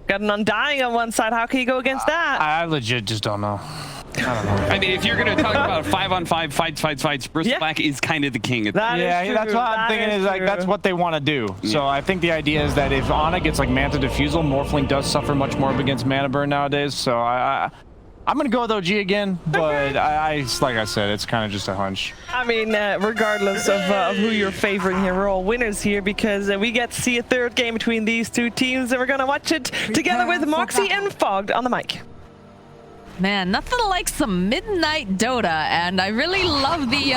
Got an Undying on one side. How can you go against that? I legit just don't know. I don't know. I mean, if you're going to talk about 5-on-5 fights, Bristleback is kind of the king. That's what I'm thinking is like that's what they want to do. Yeah. So I think the idea is that if Ana gets like Manta Diffusal, Morphling does suffer much more against mana burn nowadays. So I'm gonna go with OG again, but I like I said, it's kind of just a hunch. I mean, regardless of who you're favoring here, we're all winners here because we get to see a third game between these two teams, and we're gonna watch it together with Moxie and Fogged on the mic. Man, nothing like some midnight Dota, and I really love the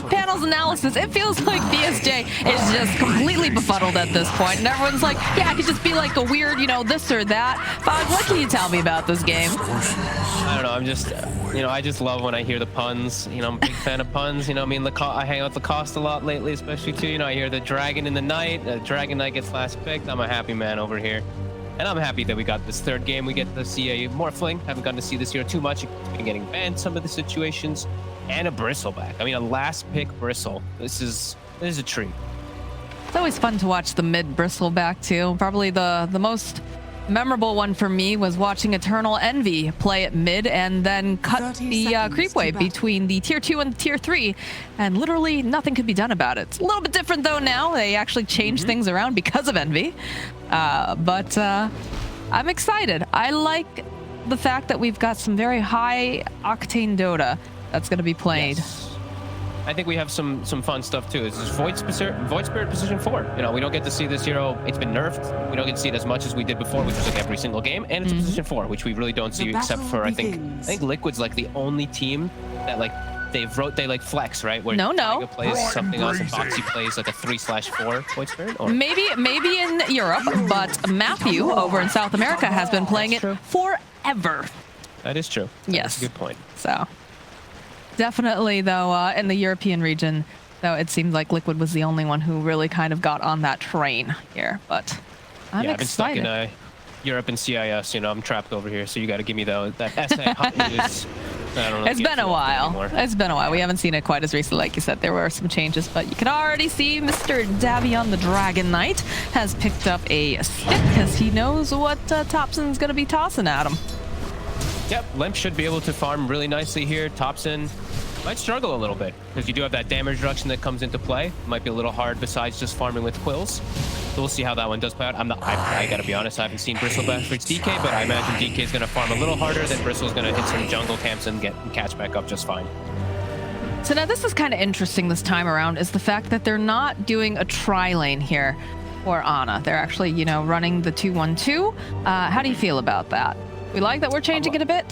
panel's analysis. It feels like BSJ is just completely befuddled at this point, and everyone's like, yeah, it could just be like a weird, you know, this or that. Fog, what can you tell me about this game? I don't know, I'm just, you know, I just love when I hear the puns. You know, I'm a big fan of puns. You know, I mean, I hang out with Lacoste a lot lately, especially too. You know, I hear the Dragon in the Night, Dragon Knight gets last picked. I'm a happy man over here. And I'm happy that we got this third game. We get to see a Morphling. Haven't gotten to see this year too much. It's been getting banned some of the situations. And a Bristleback. I mean, a last pick Bristle. This is a treat. It's always fun to watch the mid Bristleback too. Probably the most memorable one for me was watching Eternal Envy play at mid and then cut the creep wave between the tier 2 and the tier 3, and literally nothing could be done about it. It's a little bit different though now. They actually changed things around because of Envy. But I'm excited. I like the fact that we've got some very high octane Dota that's going to be played. Yes. I think we have some fun stuff too. This is Void Spirit position 4. You know, we don't get to see this hero. It's been nerfed. We don't get to see it as much as we did before, which was like every single game. And it's position 4, which we really don't see except for I think Liquid's like the only team that like they like flex, right? Where Tiger plays something else and Boxy plays like a 3/4 Void Spirit. Or... Maybe in Europe, but Matthew over in South America has been playing it forever. That is true. Yes. That's a good point. So. Definitely, though, in the European region, though, it seemed like Liquid was the only one who really kind of got on that train here. But I'm excited. I've been stuck in Europe and CIS. You know, I'm trapped over here, so you got to give me that SA hot news. I don't know. It's been a while. It's been a while. We haven't seen it quite as recently. Like you said, there were some changes, but you can already see Mr. Davion the Dragon Knight has picked up a stick because he knows what Thompson's going to be tossing at him. Yep, Limp should be able to farm really nicely here. Thompson might struggle a little bit because you do have that damage reduction that comes into play. Might be a little hard besides just farming with Quills. So we'll see how that one does play out. I gotta be honest, I haven't seen Bristleback for DK, but I imagine DK is gonna farm a little harder than Bristle's gonna hit some jungle camps and catch back up just fine. So now this is kind of interesting this time around is the fact that they're not doing a tri-lane here for Ana. They're actually, you know, running the 2-1-2. How do you feel about that? We like that we're changing it a bit?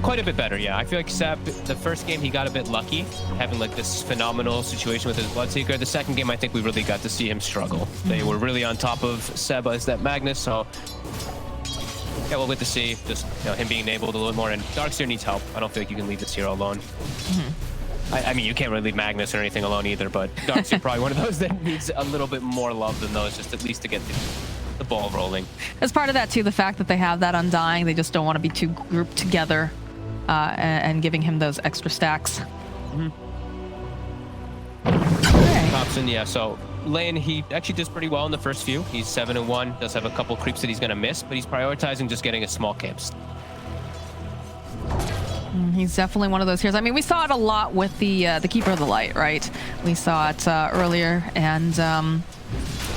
Quite a bit better, yeah. I feel like Seb, the first game, he got a bit lucky, having like this phenomenal situation with his Bloodseeker. The second game, I think we really got to see him struggle. They were really on top of Seb as that Magnus, so yeah, we'll get to see just him being enabled a little more. And Darkseer needs help. I don't feel like you can leave this hero alone. I mean, you can't really leave Magnus or anything alone either, but Darkseer probably one of those that needs a little bit more love than those, just at least to get the ball rolling. As part of that too, the fact that they have that Undying, they just don't want to be too grouped together and giving him those extra stacks. Okay. Thompson, yeah, so lane, he actually does pretty well in the first few. He's 7-1, does have a couple creeps that he's going to miss, but he's prioritizing just getting a small camps. He's definitely one of those heroes. I mean, we saw it a lot with the Keeper of the Light, right? We saw it earlier, and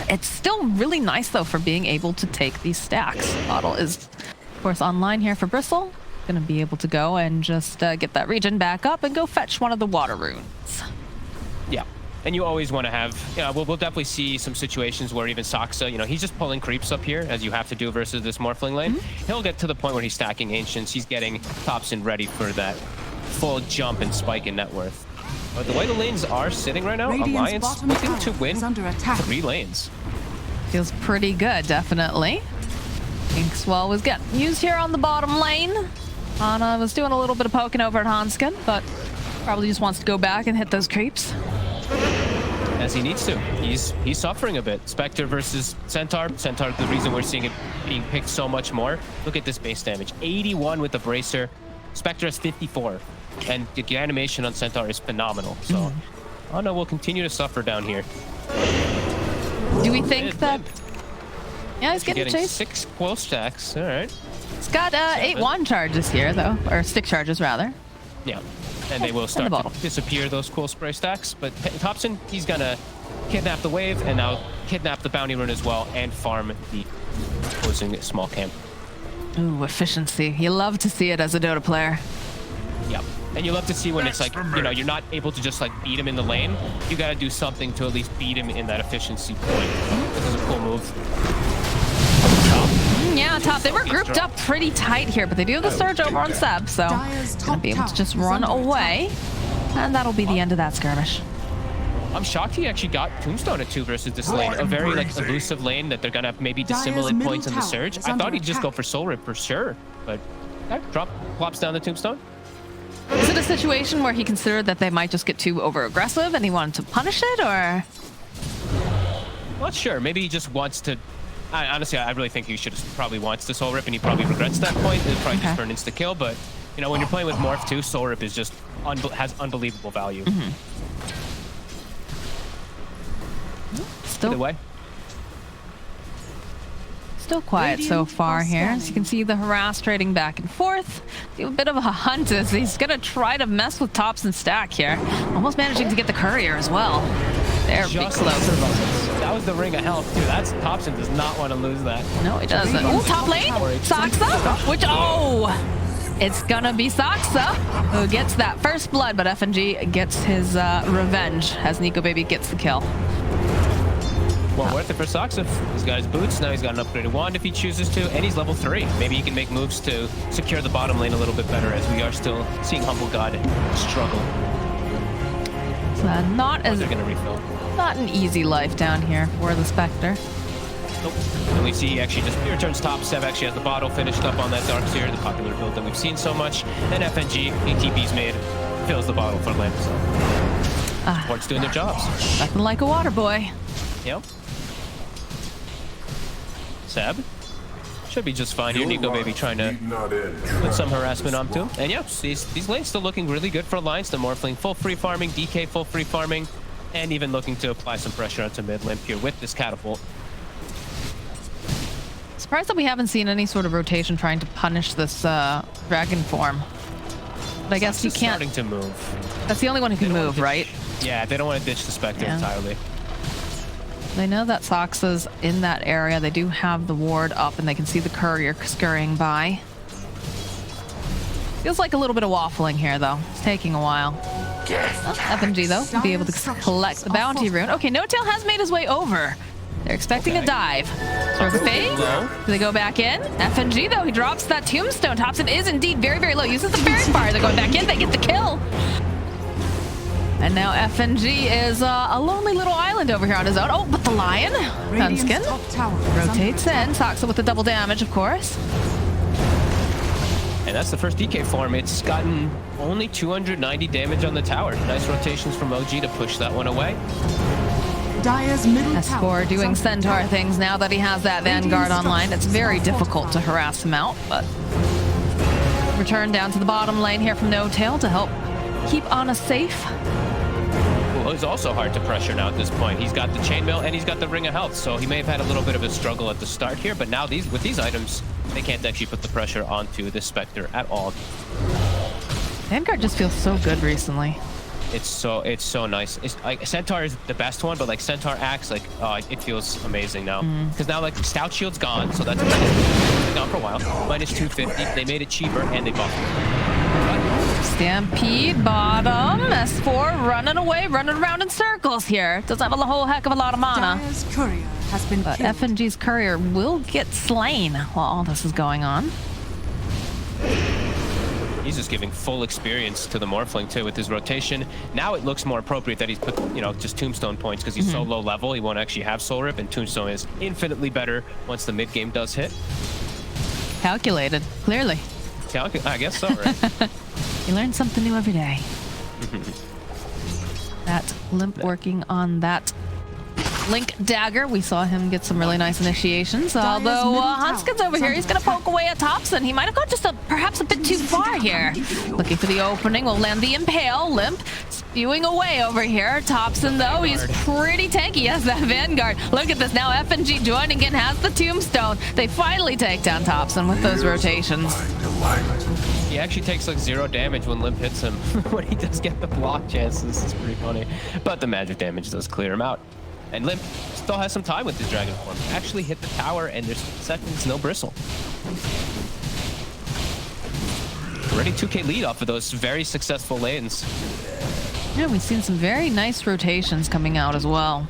it's still really nice, though, for being able to take these stacks. Model is, of course, online here for Bristle. Going to be able to go and just get that region back up and go fetch one of the water runes. Yeah, and you always want to have, we'll definitely see some situations where even Saksa, he's just pulling creeps up here, as you have to do versus this Morphling lane. He'll get to the point where he's stacking Ancients. He's getting Thompson ready for that full jump and spike in net worth. But the way the lanes are sitting right now, Alliance looking to win 3 lanes. Feels pretty good, definitely. Inkswell was getting used here on the bottom lane. Ana was doing a little bit of poking over at Hanskin, but probably just wants to go back and hit those creeps. As he needs to. He's suffering a bit. Spectre versus Centaur. Centaur, the reason we're seeing it being picked so much more. Look at this base damage. 81 with the Bracer. Spectre has 54. And the animation on Centaur is phenomenal. So Ana will continue to suffer down here. Do we think that... Yeah, he's getting chased. 6 quill stacks. All right. He's got 8 wand charges here, though. Or stick charges, rather. Yeah. And they will start to disappear, those quill spray stacks. But Thompson, he's going to kidnap the wave and now kidnap the bounty rune as well and farm the opposing small camp. Ooh, efficiency. You love to see it as a Dota player. Yep. And you love to see when it's like, you know, you're not able to just like beat him in the lane. You got to do something to at least beat him in that efficiency point. This is a cool move. Yeah, top. They were grouped up pretty tight here, but they do have the surge over on Seb, so gonna be able to just run away. And that'll be the end of that skirmish. I'm shocked he actually got Tombstone at 2 versus this lane. A very like elusive lane that they're gonna have maybe dissimilar points in the surge. I thought he'd just go for Soul Rip for sure, but plops down the Tombstone. Is it a situation where he considered that they might just get too over aggressive and he wanted to punish it, or? Not sure. Maybe he just wants to. Honestly, I really think he should have probably wants to Soul Rip, and he probably regrets that point. It's probably just for an insta kill, but you know when you're playing with Morph too, Soul Rip is just has unbelievable value. Either way. Still quiet so far here. As you can see, the harass trading back and forth. A bit of a hunt as he's gonna try to mess with Tops and Stack here. Almost managing to get the courier as well. They're big close. That was the ring of health too. That's Thompson does not want to lose that. No, he doesn't. Oh, top lane. Saksa, which it's gonna be Saksa who gets that first blood, but FNG gets his revenge as Nikobaby gets the kill. Well, worth it for Saksa. He's got his boots. Now he's got an upgraded wand if he chooses to, and he's level 3. Maybe he can make moves to secure the bottom lane a little bit better, as we are still seeing Humble God struggle. Not as they're gonna refill. Not an easy life down here for the Spectre. Nope. And we see he actually just returns top. Seb actually has the bottle finished up on that Dark Seer, the popular build that we've seen so much. And FNG, ATB's made, fills the bottle for Lamp. So Sports doing their jobs. Nothing like a water boy. Yep. Seb should be just fine here. Nikobaby trying to put some harassment onto him. And yeah, these lanes still looking really good for Alliance. The Morphling full free farming, DK full free farming, and even looking to apply some pressure onto mid limp here with this catapult. Surprised that we haven't seen any sort of rotation trying to punish this dragon form. But I guess you can't. Starting to move. That's the only one who can move, right? Yeah, they don't want to ditch the Spectre entirely. They know that Saksa's in that area. They do have the ward up, and they can see the courier scurrying by. Feels like a little bit of waffling here, though. It's taking a while. FNG, though, will be able to collect the bounty rune. Okay, No-Tail has made his way over. They're expecting a dive. Sort of fade. Do they go back in? FNG, though, he drops that tombstone. Thompson is indeed very, very low. Uses the fairy fire. They're going back in. They get the kill. And now FNG is a lonely little island over here on his own. Oh, but the lion, Hunskin, rotates in. Saksa with the double damage, of course. And that's the first DK form. It's gotten only 290 damage on the tower. Nice rotations from OG to push that one away. S4 doing Centaur things now that he has that Vanguard online. It's very difficult to harass him out, but return down to the bottom lane here from No-Tail to help keep Ana safe. Well, it's also hard to pressure now at this point. He's got the chainmail and he's got the ring of health, so he may have had a little bit of a struggle at the start here, but now with these items, they can't actually put the pressure onto this Spectre at all. Vanguard just feels so good recently. It's so nice. Like Centaur is the best one, but like Centaur Axe, like it feels amazing now. Because now like Stout Shield's gone, so that's been gone for a while. Minus 250. They made it cheaper and they buffed it. Stampede bottom. S4 running away, running around in circles here. Doesn't have a whole heck of a lot of mana. But FNG's courier will get slain while all this is going on. He's just giving full experience to the Morphling too with his rotation. Now it looks more appropriate that he's put, just Tombstone points because he's so low level. He won't actually have Soul Rip, and Tombstone is infinitely better once the mid game does hit. Calculated, clearly. I guess so, right? You learn something new every day. That limp working on that Link dagger. We saw him get some really nice initiations. Although Hunskin's over here, he's going to poke away at Thompson. He might have gone just perhaps a bit too far here. Looking for the opening. Will land the impale. Limp spewing away over here. Thompson, though, he's pretty tanky as that Vanguard. Look at this now. F&G joining in, has the Tombstone. They finally take down Thompson with those rotations. He actually takes like 0 damage when Limp hits him. When he does get the block chances, this is pretty funny. But the magic damage does clear him out. And Limp still has some time with his Dragon Form. Actually hit the tower, and there's seconds, no Bristle. Already 2K lead off of those very successful lanes. Yeah, we've seen some very nice rotations coming out as well.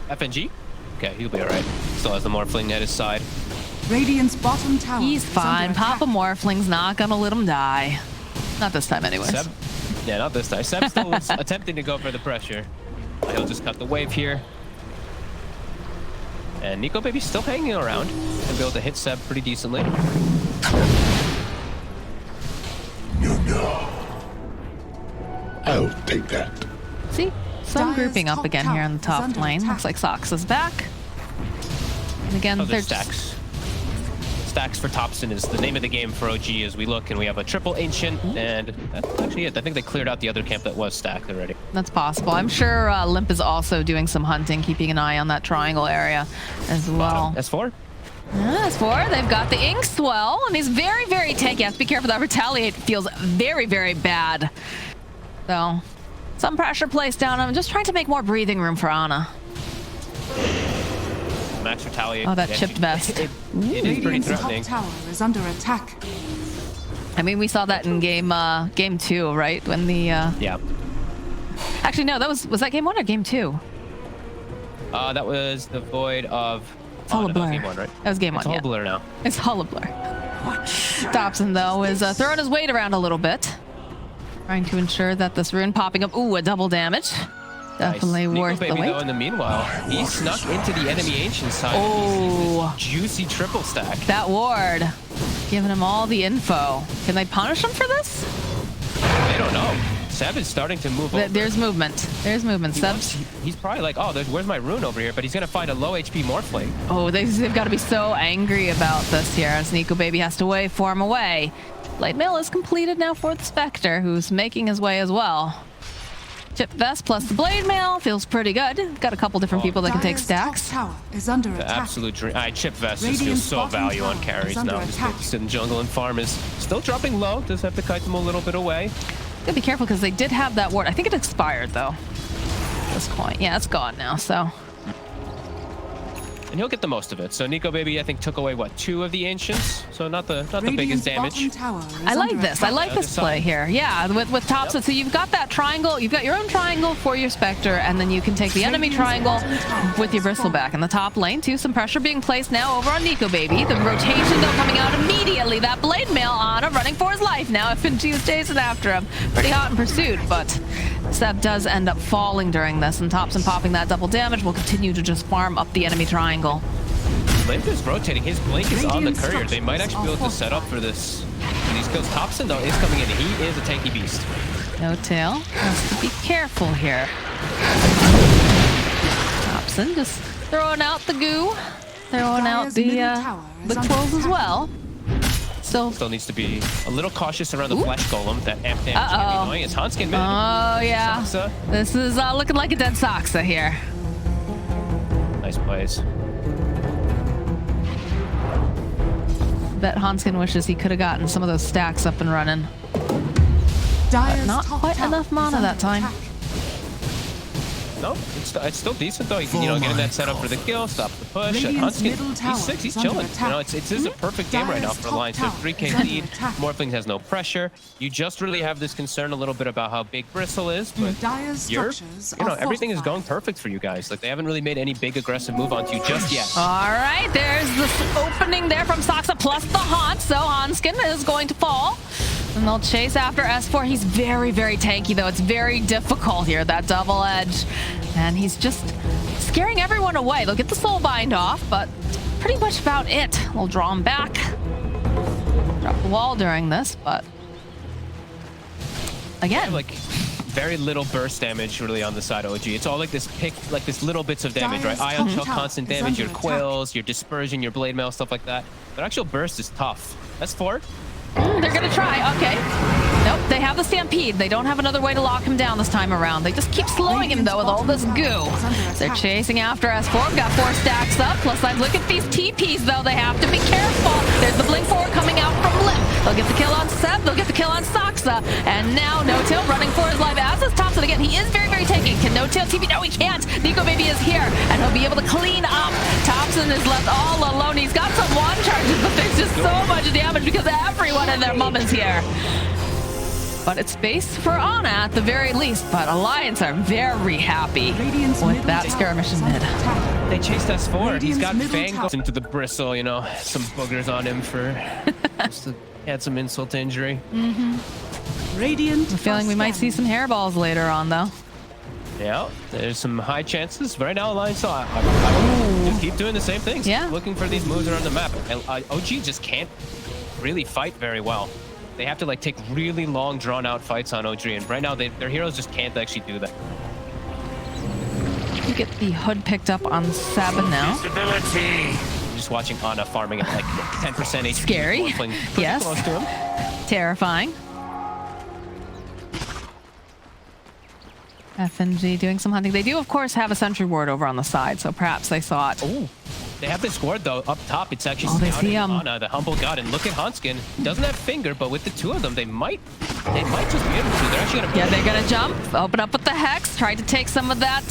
FNG? Okay, he'll be all right. Still has the Morphling at his side. Radiant's bottom tower. He's fine. Papa Morphling's not gonna let him die. Not this time, anyways. Seb? Yeah, not this time. Seb still is attempting to go for the pressure. He'll just cut the wave here. And Nikobaby still hanging around and be able to hit Seb pretty decently. I'll take that. See, some grouping up again here in the top lane. Looks like Sox is back. And again, Oh, they're there's stacks. Stacks for Thompson is the name of the game for OG as we look, and we have a triple Ancient, and that's actually it. I think they cleared out the other camp that was stacked already. That's possible. I'm sure Limp is also doing some hunting, keeping an eye on that triangle area as well. S4? S4, they've got the Ink Swell, and he's very, very tanky. You have to be careful. That Retaliate feels very, very bad. So, some pressure placed down on him. Just trying to make more breathing room for Ana. Max Retaliate. Oh, that chipped vest. It is pretty threatening. Top tower is under attack. I mean, we saw that in game 2, right? When the Yeah. Actually, no, that was that game 1 or game 2? That was the Void of... It's all a blur. Game 1, right? That was game 1, It's all yeah. a blur now. It's all a blur. Dobson, though, is throwing his weight around a little bit. Trying to ensure that this rune popping up. Ooh, a double damage. Definitely Nice. worth the Nikobaby, wait. though, in the meanwhile, he snuck into the enemy Ancient side. Oh. Juicy triple stack. That ward, giving him all the info. Can they punish him for this? They don't know. Seb is starting to move over. There's movement. There's movement. Seb's. He's probably like, oh, where's my rune over here? But he's going to find a low HP Morphling. Oh, they've got to be so angry about this here as Nikobaby has to wave for him away. Blade Mail is completed now for the Spectre, who's making his way as well. Chip Vest plus the Blade Mail feels pretty good. Got a couple different people that can take stacks. Tower is under The attack. absolute dream. Chip Vest just feels Radiant's so bottom value on tower carries is under now. Just attack. get to sit in jungle and farm is still dropping low. Does have to kite them a little bit away. Gotta be careful because they did have that ward. I think it expired though. At this point, yeah, it's gone now. So. And he'll get the most of it. So Nikobaby, I think, took away, what, 2 of the Ancients? So not the biggest damage. I like this. I like this play here. Yeah, with Thompson. Yep. So you've got that triangle. You've got your own triangle for your Spectre, and then you can take the enemy triangle with your Bristleback in the top lane too. Some pressure being placed now over on Nikobaby. The rotation though coming out immediately. That Blade Mail on him, running for his life now. FNG is chasing after him. Pretty hot in pursuit, but Seb does end up falling during this, and Thompson popping that double damage will continue to just farm up the enemy triangle. Limp is rotating. His blink is on the courier. They might actually be able to set up for this. For these kills. Thompson, though, is coming in. He is a tanky beast. No tail. Has to be careful here. Thompson just throwing out the goo. Throwing out the trolls as well. Still needs to be a little cautious around the flesh golem. That amp damage can be annoying. It's Hanskin mid. Oh, yeah. Soxa. This is looking like a dead Soxa here. Nice plays. Bet Hanskin wishes he could have gotten some of those stacks up and running. But not quite enough mana that time. No, it's still decent though. You know, getting that set up for the kill, stop the push. Hanskin, he's 6, he's chilling. You know, this is a perfect game right now for Alliance. So 3K lead, Morphling has no pressure. You just really have this concern a little bit about how big Bristle is, but everything is going perfect for you guys. Like, they haven't really made any big aggressive move onto you just yet. All right, there's this opening there from Soxa plus the haunt, so Hanskin is going to fall. And they'll chase after S4. He's very, very tanky, though. It's very difficult here, that double edge. And he's just scaring everyone away. They'll get the soul bind off, but pretty much about it. We'll draw him back. Drop the wall during this, but again, like very little burst damage really on the side of OG. It's all like this this little bits of damage, right? Ion Shell, constant damage, your quails, your dispersion, your blade mail, stuff like that. But actual burst is tough. That's 4. They're gonna try. Okay. Nope. they have the Stampede. They don't have another way to lock him down this time around. They just keep slowing him, though, with all this goo. They're chasing after S4. Got 4 stacks up. Plus, look at these TPs, though. They have to be careful. There's the Blink 4 coming out from Limp. They'll get the kill on Seb. They'll get the kill on Saksa. And now No-Tail running for his life. As is Thompson again. He is very, very taking. Can No-Tail TP? No, he can't. Nikobaby is here, and he'll be able to clean up. Thompson is left all alone. He's got some wand charges, but there's just so much damage because everyone and their mom is here. But it's space for Ana at the very least. But Alliance are very happy with that skirmish in mid. They chased S4. He's got Fang into the bristle, you know, some boogers on him for just to add some insult to injury. Radiant. I'm feeling we might see some hairballs later on, though. Yeah, there's some high chances. Right now, Alliance I just keep doing the same things. Yeah. Looking for these moves around the map. And OG just can't really fight very well. They have to like take really long, drawn-out fights on OG, and right now their heroes just can't actually do that. You get the hood picked up on Sabin now. I'm just watching Ana farming at like 10% HP. Scary. Yes. Close to him. Terrifying. FNG doing some hunting. They do, of course, have a sentry ward over on the side, so perhaps they saw it. Ooh. They have this ward, though, up top. It's actually they see him. Ana, the humble god. And look at Hanskin. Doesn't have finger, but with the two of them, they might just be able to. They're actually going to... Yeah, they're going to jump, open up with the Hex, try to take some of that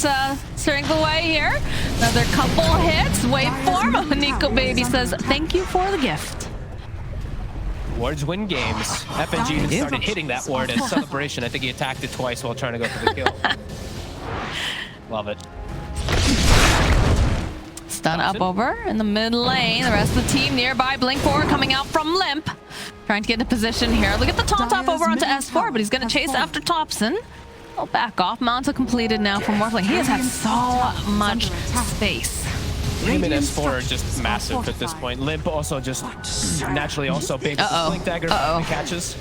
strength away here. Another couple hits, waveform. Nikobaby says, thank you for the gift. Wards win games. FNG even started hitting that ward at Celebration. I think he attacked it twice while trying to go for the kill. Love it. Stun up over in the mid lane. The rest of the team nearby. Blink 4 coming out from Limp. Trying to get into position here. Look at the taunt up over onto S4, but he's going to chase after Thompson. Oh, back off. Manta completed now from Morphling. He has had so much space. Him and S4 are just massive at this point. Limp also just naturally also big. Blink dagger catches.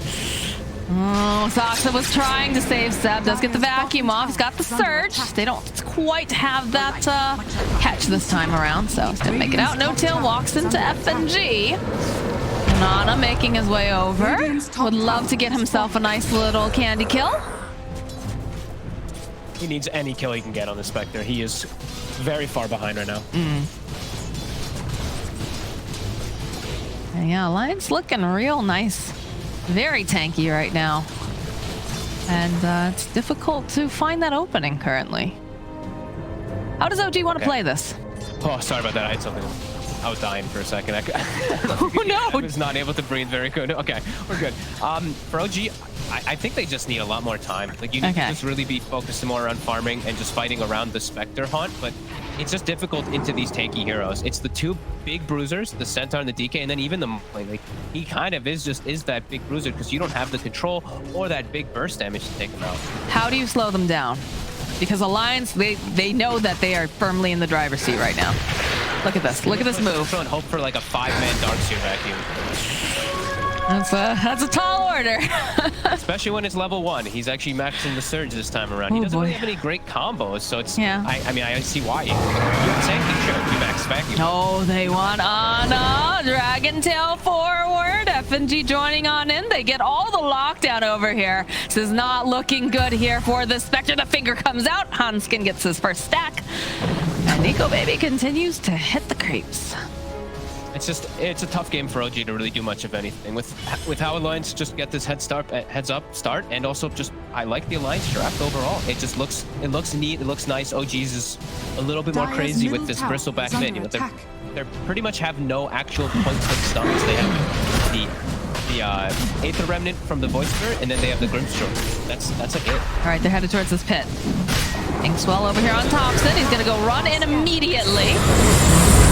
Oh, Saksa was trying to save Seb. Does get the vacuum off. He's got the surge. They don't quite have that catch this time around, so he's gonna make it out. No-Tail walks into FNG. Nana making his way over. Would love to get himself a nice little candy kill. He needs any kill he can get on the Spectre. He is very far behind right now. Yeah, Alliance looking real nice. Very tanky right now. And it's difficult to find that opening currently. How does OG want to play this? Oh, sorry about that. I had something. I was dying for a second. Oh, no. I was not able to breathe very good. Okay, we're good. For OG, I think they just need a lot more time. Like, you need to just really be focused more on farming and just fighting around the Spectre haunt, but it's just difficult into these tanky heroes. It's the two big bruisers, the Centaur and the DK, and then even the Morphling. Like, he kind of is that big bruiser because you don't have the control or that big burst damage to take him out. How do you slow them down? Because Alliance, they know that they are firmly in the driver's seat right now. Look at this. Look at this move. And hope for like a 5-man Darkseer vacuum. That's a tall order. Especially when it's level 1. He's actually maxing the surge this time around. He doesn't really have any great combos, so it's... Yeah. I mean, I see why. You tanking, sure. You max vacuum. Oh, they want Ana. Dragon Tail forward. FNG joining on in. They get all the lockdown over here. This is not looking good here for the Spectre. The finger comes out. Hanskin gets his first stack. And Nikobaby continues to hit the creeps. It's a tough game for OG to really do much of anything. With how Alliance just get this heads up start, and also just I like the Alliance draft overall. It looks neat, it looks nice. OG's is a little bit more crazy with this Bristleback mid. You know, they pretty much have no actual points of stuns. They have the Aether Remnant from the Void Spirit, and then they have the Grimstroke. That's like it. All right, they're headed towards this pit. Inkswell over here on Thompson. He's gonna go run in immediately.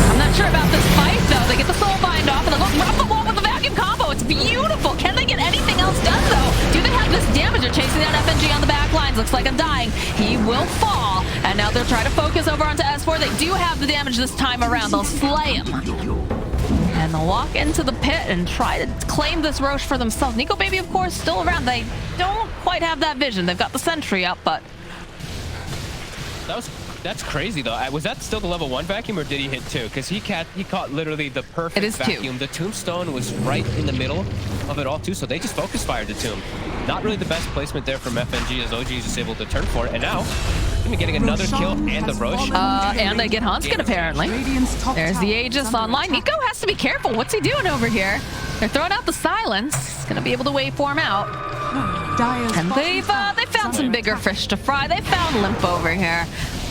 I'm not sure about this fight, though. They get the soul bind off, and they'll go drop the wall with the vacuum combo. It's beautiful. Can they get anything else done, though? Do they have this damage? They're chasing down FNG on the back lines. Looks like Undying. He will fall. And now they'll try to focus over onto S4. They do have the damage this time around. They'll slay him. And they'll walk into the pit and try to claim this Roche for themselves. Nikobaby, of course, still around. They don't quite have that vision. They've got the sentry up, but... That was That's crazy though. Was that still the level 1 vacuum or did he hit 2? Because he caught literally the perfect vacuum. 2. The tombstone was right in the middle of it all too, so they just focus fired the tomb. Not really the best placement there from FNG as OG is just able to turn for it. And now, gonna be getting another kill and the Roche. And they get Hanskin apparently. There's the Aegis online. Nico has to be careful. What's he doing over here? They're throwing out the silence. He's gonna be able to waveform out. And they found some bigger fish to fry. They found Limp over here.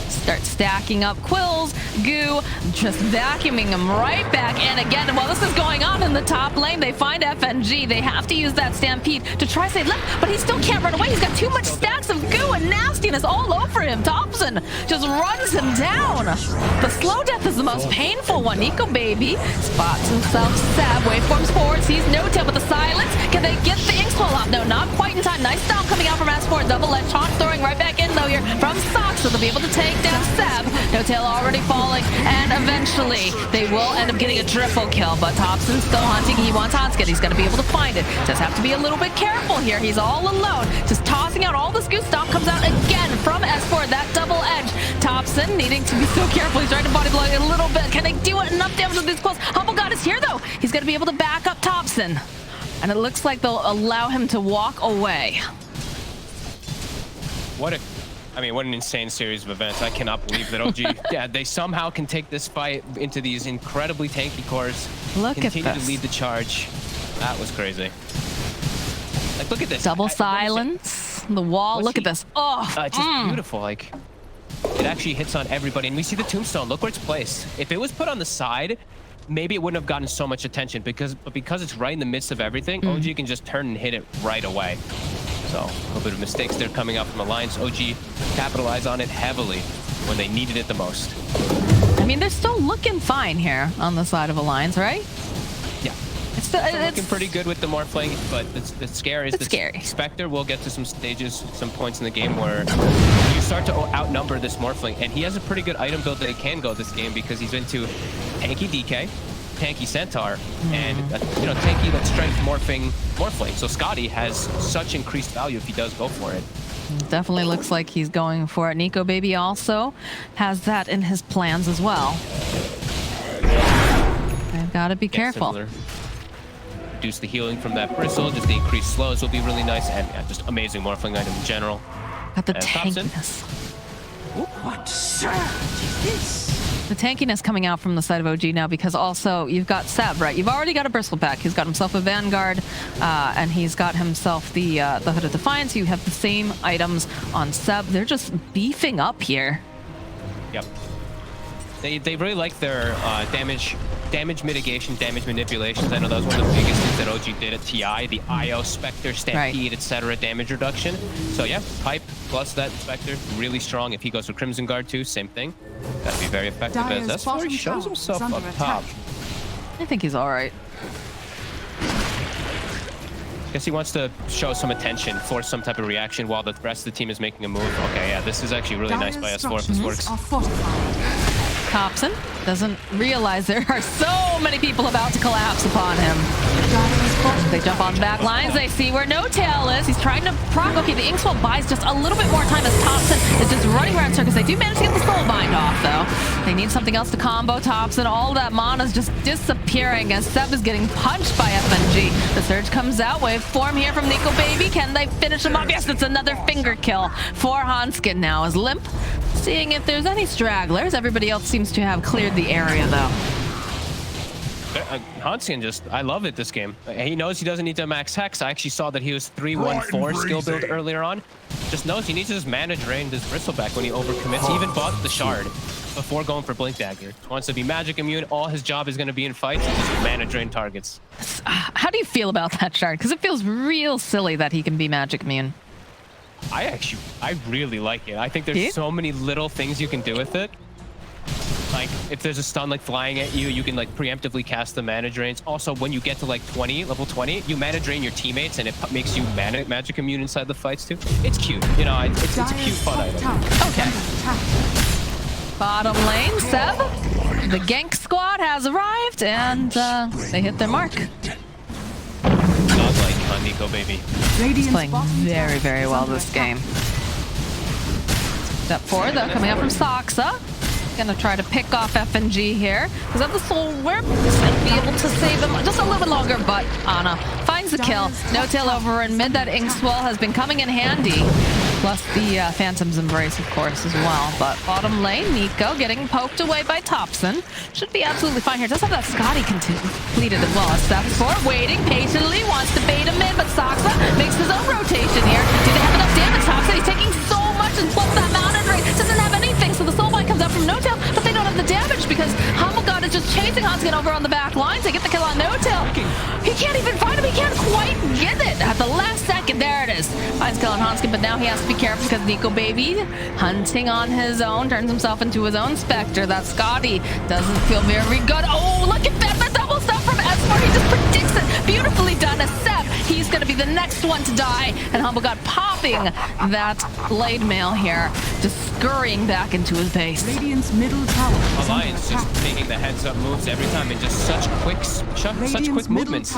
Start stacking up quills, goo, just vacuuming them right back in again. While this is going on in the top lane, they find FNG. They have to use that stampede to try to save Limp, but he still can't run away. He's got too much stacks of goo and nastiness all over him. Thompson just runs him down. The slow death is the most painful one. Nikobaby spots himself. Sab waveforms forward, sees no tail with the silence. Can they get the ink swell off? No, not quite in time. Nice stomp coming out from S4. Double edge taunt throwing right back in though here from Sox, so they'll be able to take down Seb. No tail already falling, and eventually they will end up getting a triple kill, but Thompson's still hunting. He wants Hanskin. He's going to be able to find it. Just have to be a little bit careful here. He's all alone, just tossing out all this goose. Stomp comes out again from S4, that double edge. Thompson needing to be so careful. He's trying to body blow a little bit. Can they do it? Enough damage with these quills. Humble God is here though. He's going to be able to back up Thompson, and it looks like they'll allow him to walk away. What an insane series of events. I cannot believe that OG, yeah, they somehow can take this fight into these incredibly tanky cores. Continue to lead the charge. That was crazy. Like, look at this. Double silence. The wall. Look at this. Oh, just beautiful. Like, it actually hits on everybody. And we see the tombstone. Look where it's placed. If it was put on the side, maybe it wouldn't have gotten so much attention because it's right in the midst of everything. OG can just turn and hit it right away. So, a little bit of mistakes there coming out from Alliance. OG capitalized on it heavily when they needed it the most. I mean, they're still looking fine here on the side of Alliance, right? Yeah. It's looking pretty good with the Morphling, but the scare is that Spectre will get to some stages, some points in the game where you start to outnumber this Morphling, and he has a pretty good item build that he can go this game because he's into tanky DK, tanky Centaur, and tanky like strength Morphling. So Scotty has such increased value if he does go for it. Definitely looks like he's going for it. Nikobaby also has that in his plans as well. They've got to be careful. Similar. Reduce the healing from that bristle, just the increased slows will be really nice, and just amazing Morphling item in general. Got the tankiness. What surge is this? The tankiness coming out from the side of OG now, because also you've got Seb, right? You've already got a Bristleback. He's got himself a Vanguard, and he's got himself the Hood of Defiance. You have the same items on Seb. They're just beefing up here. Yep. They really like their damage mitigation, damage manipulations. I know that was one of the biggest things that OG did at TI, the IO, Spectre, Stampede, etc. damage reduction. So yeah, Pipe plus that Spectre, really strong. If he goes for Crimson Guard too, same thing. Gotta be very effective as S4 shows himself up top. I think he's all right. Guess he wants to show some attention, force some type of reaction while the rest of the team is making a move. Okay, yeah, this is actually really nice by S4 if this works. Thompson doesn't realize there are so many people about to collapse upon him. They jump on the back lines. They see where No Tail is. He's trying to proc. Okay, the Inkswell buys just a little bit more time as Thompson is just running around circles. They do manage to get the Soulbind off, though. They need something else to combo Thompson. All that mana is just disappearing as Seb is getting punched by FNG. The surge comes out. Waveform here from Nikobaby. Can they finish him off? Yes, it's another finger kill for Hanskin now as Limp seeing if there's any stragglers. Everybody else seems to have cleared the area, though. Hanskin I love it this game. He knows he doesn't need to max Hex. I actually saw that he was 3-1-4 skill build earlier on. Just knows he needs to just mana drain this Bristleback when he overcommits. He even bought the Shard before going for Blink Dagger. Wants to be magic immune. All his job is going to be in fights and just mana drain targets. How do you feel about that Shard? Because it feels real silly that he can be magic immune. I really like it. I think there's so many little things you can do with it. Like, if there's a stun like flying at you, you can like preemptively cast the mana drains. Also, when you get to like level 20, you mana drain your teammates and it makes you magic immune inside the fights too. It's cute, you know, it's a cute fun item. Okay. Bottom lane, Seb. The gank squad has arrived and they hit their mark. Godlike on Nikobaby. He's playing very, very well this game. Step forward though, coming up from Saksa. Gonna try to pick off FNG here. Because of the soul whip, he's gonna be able to save him just a little bit longer, but Ana finds the kill. No tail over in mid. That ink swell has been coming in handy. Plus the Phantom's Embrace, of course, as well. But bottom lane, Nico getting poked away by Thompson. Should be absolutely fine here. Does have that Scotty completed as well. Steps forward, waiting patiently, wants to bait him in, but Saksa makes his own rotation here. Do they have enough damage? Thompson, he's taking so much, and plus that mounted rate doesn't have anything, so the Soulbind comes up from No Tail, but they don't have the damage because Humblegod is just chasing Hanskin over on the back lines. They get the kill on No Tail. He can't even find him. He can't quite get it at the last second. There it is. Finds kill on Hanskin, but now he has to be careful because Nikobaby hunting on his own, turns himself into his own Spectre. That Scotty doesn't feel very good. Oh, look at that. The double stuff from S4. He just predicts it. Beautifully done. A Seb. He's going to be the next one to die. And Humblegod popping that blade mail here, just scurrying back into his base. Radiant's middle tower is under Alliance attack. just making the heads-up moves every time and just such quick movements.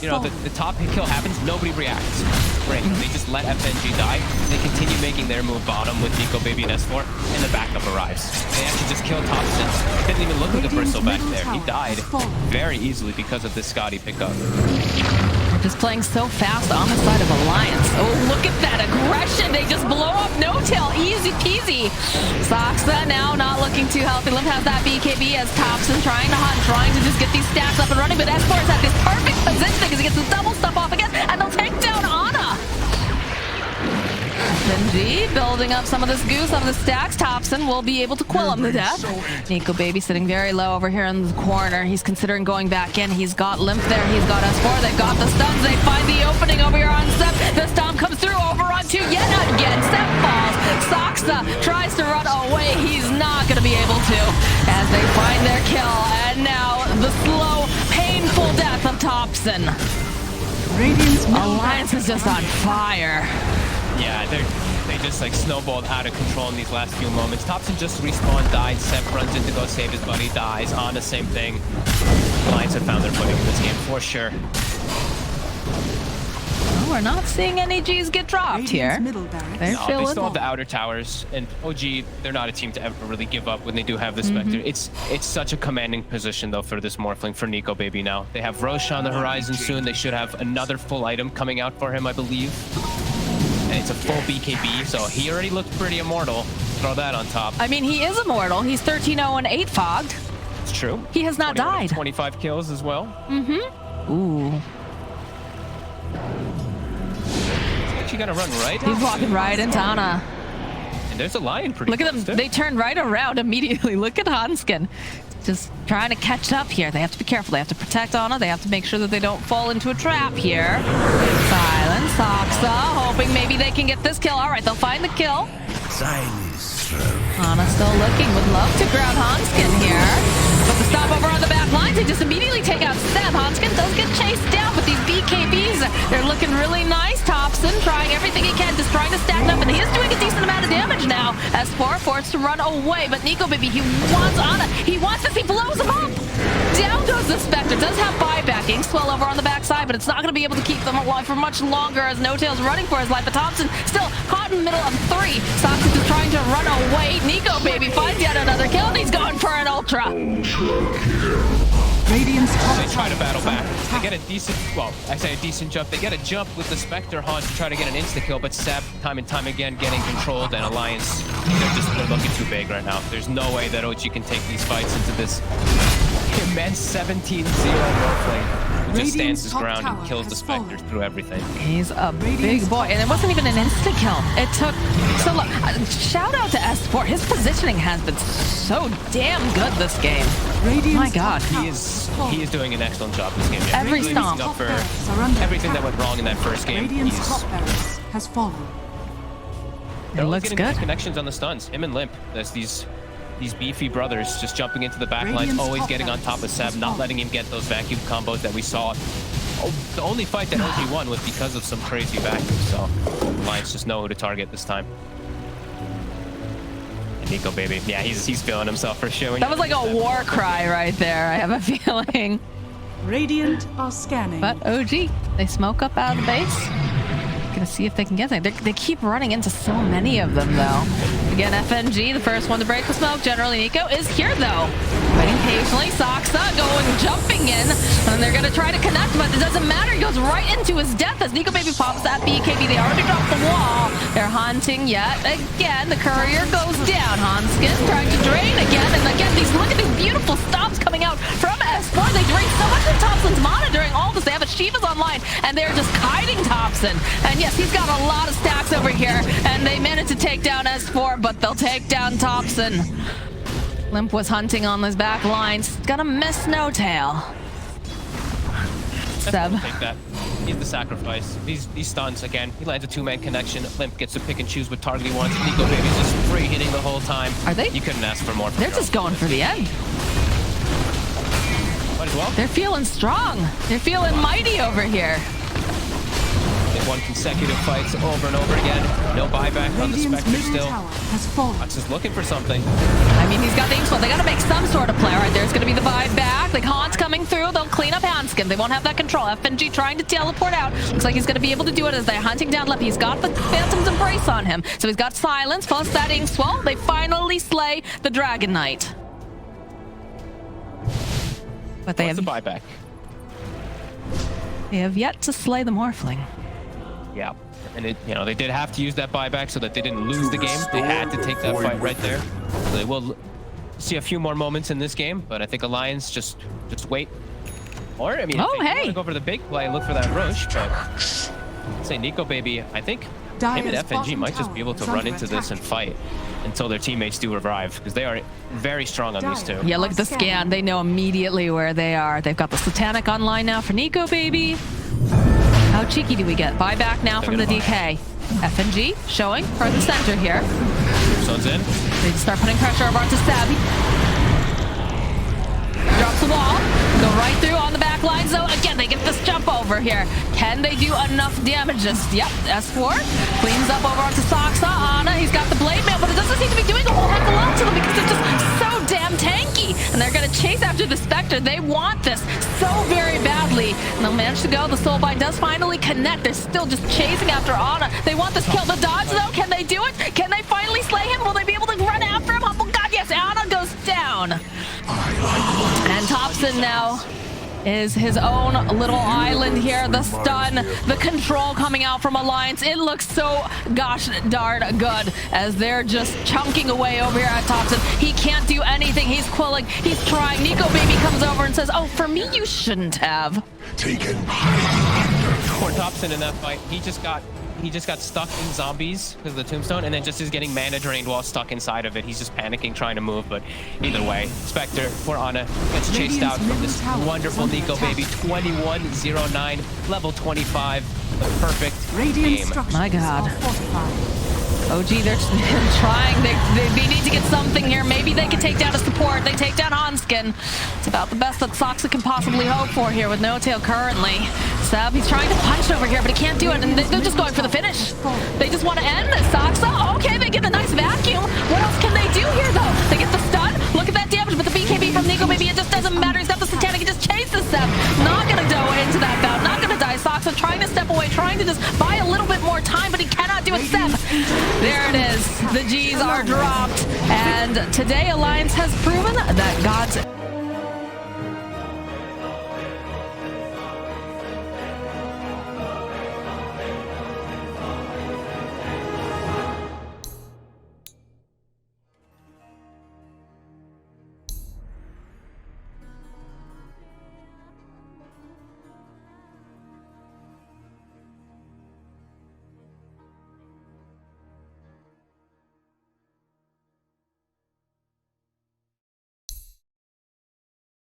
You know, the top hit kill happens, nobody reacts. Great. They just let FNG die. They continue making their move bottom with Nikobaby and S4, and the backup arrives. They actually just killed Thompson. Didn't even look at the Bristleback there. He died very easily because of this Scotty pickup. Just playing so fast on the side of Alliance. Oh, look at that aggression. They just blow up No Tail. Easy peasy. Saksa now not looking too healthy. Limp has that BKB as Thompson trying to hunt, trying to just get these stacks up and running. But S4 is at this perfect position because he gets the double stuff off again, and they'll take down Ana. FNG building up some of this goo, some of the stacks. Thompson will be able to quill him to death. Nikobaby sitting very low over here in the corner. He's considering going back in. He's got Limp there. He's got S4. They've got the stuns. They find the opening over here on Sep. The stomp comes through over on 2 yet again. Sep falls. Saksa tries to run away. He's not going to be able to as they find their kill. And now the slow, painful death of Thompson. Radiant's Alliance is just on fire. Yeah, they just like snowballed out of control in these last few moments. Thompson just respawned, died. Sep runs in to go save his buddy, dies. On the same thing. Alliance have found their footing in this game for sure. Well, we're not seeing any Gs get dropped here. middle barracks. They're No, they chilling. still have the outer towers, and OG, they're not a team to ever really give up when they do have the Spectre. It's such a commanding position, though, for this Morphling, for Nikobaby now. They have Roche on the horizon soon. They should have another full item coming out for him, I believe. And it's a full BKB, so he already looked pretty immortal. Throw that on top. I mean, he is immortal. He's 13-0 and 8 fogged. It's true. He has not 21 died. 25 kills as well. Ooh. He's actually gonna run right. He's walking right into Ana. And there's a lion pretty Look at them. close, too. They turn right around immediately. Look at Hanskin. Just trying to catch up here. They have to be careful. They have to protect Ana. They have to make sure that they don't fall into a trap here. Silence. Saksa, hoping maybe they can get this kill. All right, they'll find the kill. Ana still looking. Would love to ground Hanskin here. But the stop over on the back lines, they just immediately take out Seb. Hanskin does get chased down, but these BKBs, they're looking really nice. Thompson trying everything he can, just trying to stack up, and he is doing a decent amount of damage now. S4 forced to run away, but Nikobaby, he wants Ana. He wants this. He blows him up. Down goes the Spectre. Does have buyback. Ink swell over on the backside, but it's not going to be able to keep them alive for much longer as No Tail's running for his life. But Thompson still caught in the middle of 3. Saksa is trying to run away. Nikobaby finds yet another kill, and he's going for an ultra. Radiant's top They try to tower battle is under back. They attack. get a decent, well, I say a decent jump. They get a jump with the Spectre Haunt to try to get an insta-kill, but Seb, time and time again, getting controlled, and Alliance, they're looking too big right now. There's no way that OG can take these fights into this immense 17-0 Morphling. Who just stands his ground and kills the Spectre through everything. He's a big boy, and it wasn't even an insta-kill. It took so long. Shout out to S4. His positioning has been so damn good this game. My God. He is doing an excellent job this game. Yeah, Every really stomp. making up for Barracks are under everything that attack. went wrong in that first game. Radiant's He's top barracks has fallen. It looks getting good. these connections on the stuns. Him and Limp. There's these beefy brothers just jumping into the back lines, Radiant's always top getting on top of barracks Seb, has not fallen. letting him get those vacuum combos that we saw. Oh, the only fight that OG won was because of some crazy vacuum, so Alliance just know who to target this time. And Nikobaby, yeah, he's feeling himself for sure. That was like a war cry right there, I have a feeling. Radiant are scanning. But OG, they smoke up out of the base. Gonna see if they can get there. They keep running into so many of them, though. Again, FNG, the first one to break the smoke. Generally, Nico is here, though. Waiting patiently. Saksa jumping in. And they're going to try to connect, but it doesn't matter. He goes right into his death as Nikobaby pops that BKB. They already dropped the wall. They're hunting yet again. The courier goes down. Hanskin trying to drain again. And again, look at these beautiful stops coming out from S4. They drain so much of Thompson's mana during all this. They have a Shiva's online, and they're just kiting Thompson. And yes, he's got a lot of stacks over here, and they managed to take down S4, but they'll take down Thompson. Limp was hunting on his back lines. Gonna miss No Tail. Seb. Take that. He's the sacrifice. These stuns again. He lands a two-man connection. Limp gets to pick and choose what target he wants. Nikobaby's just free hitting the whole time. Are they? You couldn't ask for more. They're just going for the end. Might as well. They're feeling strong. They're feeling mighty over here. They won consecutive fights over and over again. No buyback on the Radiant's Spectre middle still. tower has fallen. Fox is looking for something. I mean, he's got the info. They got to make some sort of play. All right, there's going to be the buyback. The Haunt's coming through. They'll clean up Hanskin. They won't have that control. FNG trying to teleport out. Looks like he's going to be able to do it as they're hunting down Lip. He's got the Phantom's Embrace on him. So he's got silence plus that ink swell. They finally slay the Dragon Knight. But they What's have the buyback? They have yet to slay the Morphling. Yeah. And they did have to use that buyback so that they didn't lose the game. They had to take that fight right there. So they will see a few more moments in this game, but I think Alliance just wait. Or I mean, if they want to go for the big play, look for that rush. But I'd say Nikobaby, I think him and FNG might just be able to run into this and fight until their teammates do revive, because they are very strong on these two. Yeah, look at the scan. They know immediately where they are. They've got the Satanic online now for Nikobaby. How cheeky do we get? Buyback now from the DK. FNG showing for the center here. Sun's in. They just start putting pressure over onto Seb. Drops the wall. Go right through on the back lines, though. Again, they get this jump over here. Can they do enough damage? Yep, S4 cleans up over onto Saksa. Ana, he's got the Blade Mail, but it doesn't seem to be doing a whole heck of a lot to them because they're just so damn tanky. And they're going to chase after the Spectre. They want this so very badly. And they'll manage to go. The Soulbind does finally connect. They're still just chasing after Ana. They want this kill. The dodge, though, can they do it? Can they finally slay him? Will they be able to run after him? Oh, God, yes, Ana goes down. And Thompson now is his own little island here. The stun, the control coming out from Alliance. It looks so gosh darn good as they're just chunking away over here at Thompson. He can't do anything. He's quilling. He's trying. Nikobaby comes over and says, "Oh, for me, you shouldn't have." For Thompson in that fight, he just got stuck in zombies because of the tombstone, and then just is getting mana drained while stuck inside of it. He's just panicking, trying to move, but either way, Spectre for Ana gets chased out from this wonderful Nikobaby. 21-09, level 25, the perfect game. My God. OG, they're trying. They need to get something here. Maybe they can take down a support. They take down Hanskin. It's about the best that Saksa can possibly hope for here with No Tail currently. Seb, he's trying to punch over here, but he can't do it. And they're just going for the finish. They just want to end this. Saksa, okay, they get a nice vacuum. What else can they do here, though? They get the stun. Look at that damage, but the BKB from Nikobaby, it just doesn't matter. He's got the Satanic. He just chases Seb. Not going to go into that bout. Not going to die. Saksa trying to step away, trying to just buy a little bit more time, but he cannot do it. Seb. There it is. The G's are dropped. And today, Alliance has proven that God's